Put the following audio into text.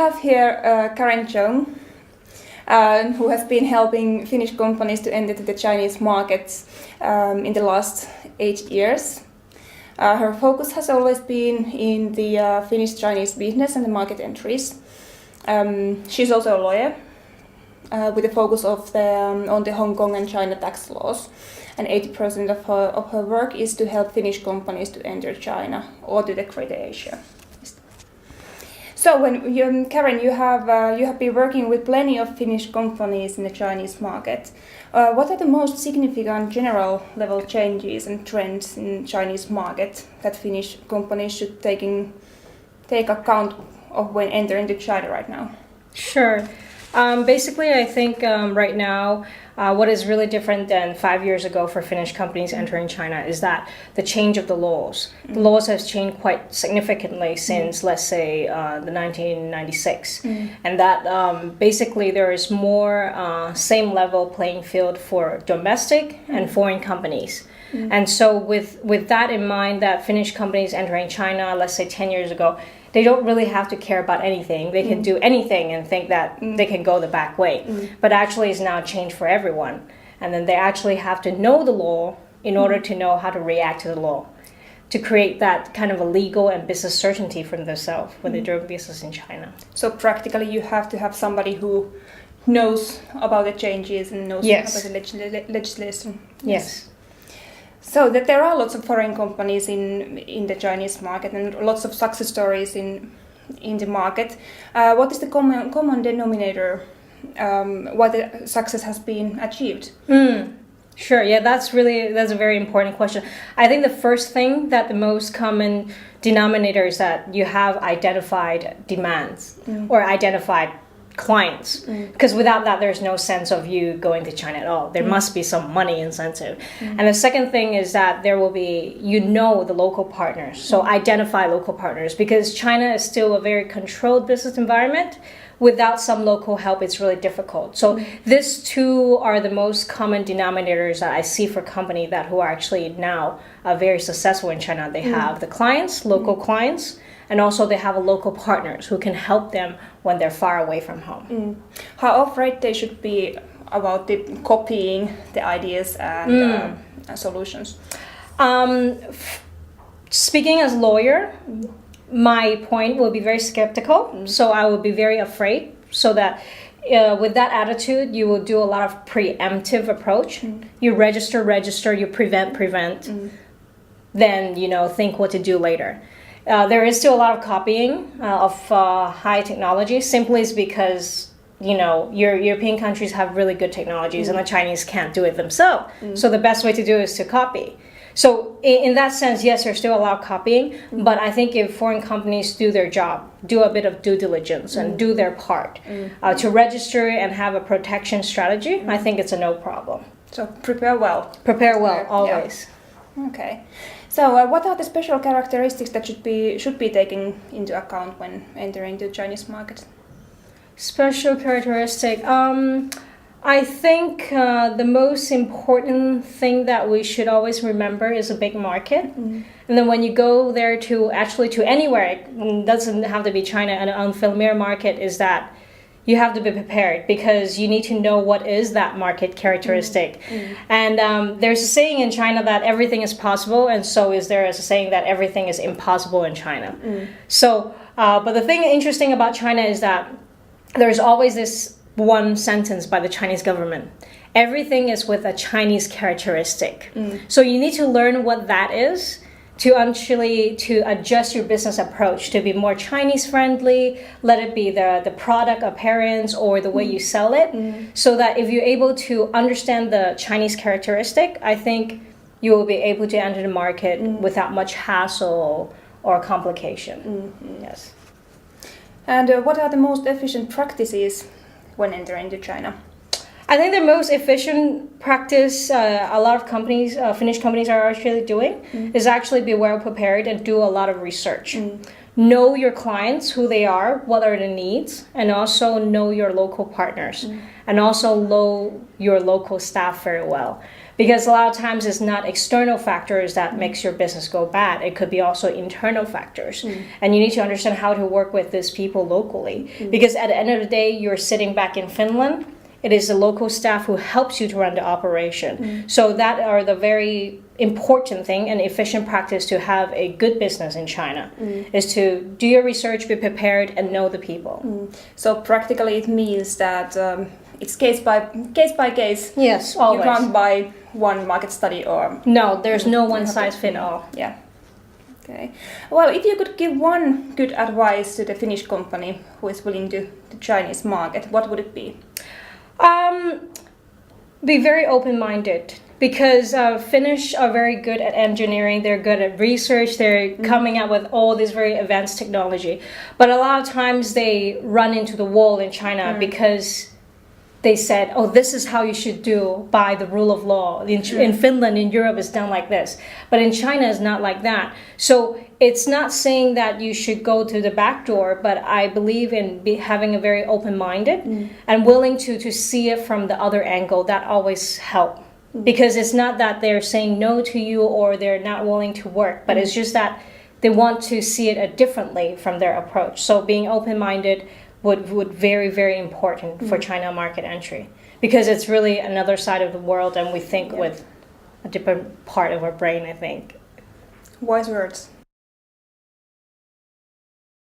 have here Karen Cheung, who has been helping Finnish companies to enter the Chinese markets in the last 8 years. Her focus has always been in the Finnish-Chinese business and the market entries. She's also a lawyer with a focus on the Hong Kong and China tax laws. And 80% of her work is to help Finnish companies to enter China or to the Greater Asia. So, Karen, you have been working with plenty of Finnish companies in the Chinese market. What are the most significant general level changes and trends in Chinese market that Finnish companies should take account of when entering to China right now? Sure. Basically, I think right now, what is really different than 5 years ago for Finnish companies entering China is that the change of the laws. The laws have changed quite significantly since, let's say, the 1996. And that basically there is more same level playing field for domestic and foreign companies. And so with that in mind, that Finnish companies entering China, let's say 10 years ago, they don't really have to care about anything. They can do anything and think that they can go the back way. But actually it's now changed for everyone. And then they actually have to know the law in order to know how to react to the law, to create that kind of a legal and business certainty for themselves when they're doing business in China. So practically you have to have somebody who knows about the changes and knows about the legislation. Yes. So that there are lots of foreign companies in the Chinese market and lots of success stories in the market. What is the common denominator? What the success has been achieved? Sure. Yeah, that's a very important question. I think the first thing that the most common denominator is that you have identified demands or identified clients, because without that there's no sense of you going to China at all. There must be some money incentive. And the second thing is that there will be, the local partners, so identify local partners, because China is still a very controlled business environment. Without some local help, it's really difficult. So these two are the most common denominators that I see for companies who are actually now very successful in China. They have the clients, local clients, and also they have local partners who can help them when they're far away from home. How afraid they should be about copying the ideas and solutions? Speaking as a lawyer, my point will be very skeptical. So I would be very afraid. So that with that attitude, you will do a lot of preemptive approach. You register, you prevent. Then think what to do later. There is still a lot of copying of high technology, simply because your European countries have really good technologies and the Chinese can't do it themselves. So the best way to do it is to copy. So in that sense, yes, there's still a lot of copying, but I think if foreign companies do their job, do a bit of due diligence and do their part to register and have a protection strategy, I think it's a no problem. So prepare well. Prepare well, always. Yeah. Okay. So what are the special characteristics that should be taken into account when entering the Chinese market? Special characteristic. I think the most important thing that we should always remember is a big market. And then when you go there to anywhere, it doesn't have to be China, an unfamiliar market, is that you have to be prepared, because you need to know what is that market characteristic. And there's a saying in China that everything is possible, and so is there a saying that everything is impossible in China. So, but the thing interesting about China is that there's always this one sentence by the Chinese government: everything is with a Chinese characteristic. So you need to learn what that is to adjust your business approach to be more Chinese friendly. Let it be the product appearance or the way you sell it, so that if you're able to understand the Chinese characteristic, I think you will be able to enter the market without much hassle or complication. Yes. And what are the most efficient practices when entering to China? I think the most efficient practice a lot of companies, Finnish companies, are actually doing is actually be well prepared and do a lot of research. Know your clients, who they are, what are the needs, and also know your local partners, and also know your local staff very well. Because a lot of times it's not external factors that makes your business go bad. It could be also internal factors. And you need to understand how to work with these people locally. Because at the end of the day, you're sitting back in Finland. It is the local staff who helps you to run the operation. So that are the very important thing and efficient practice to have a good business in China is to do your research, be prepared, and know the people. So practically it means that it's case by case. Yes, always. You can't buy one market study or... No, there's no one size fit all. Yeah. Okay. Well, if you could give one good advice to the Finnish company who is willing to the Chinese market, what would it be? Be very open-minded because Finnish are very good at engineering, they're good at research, they're coming out with all this very advanced technology. But a lot of times they run into the wall in China because they said, oh, this is how you should do by the rule of law. In Finland, in Europe, it's done like this. But in China, it's not like that. So it's not saying that you should go to the back door, but I believe in having a very open-minded and willing to see it from the other angle. That always helps. Because it's not that they're saying no to you or they're not willing to work, but it's just that they want to see it differently from their approach. So being open-minded would very, very important for China market entry. Because it's really another side of the world and we think with a different part of our brain, I think. Wise words.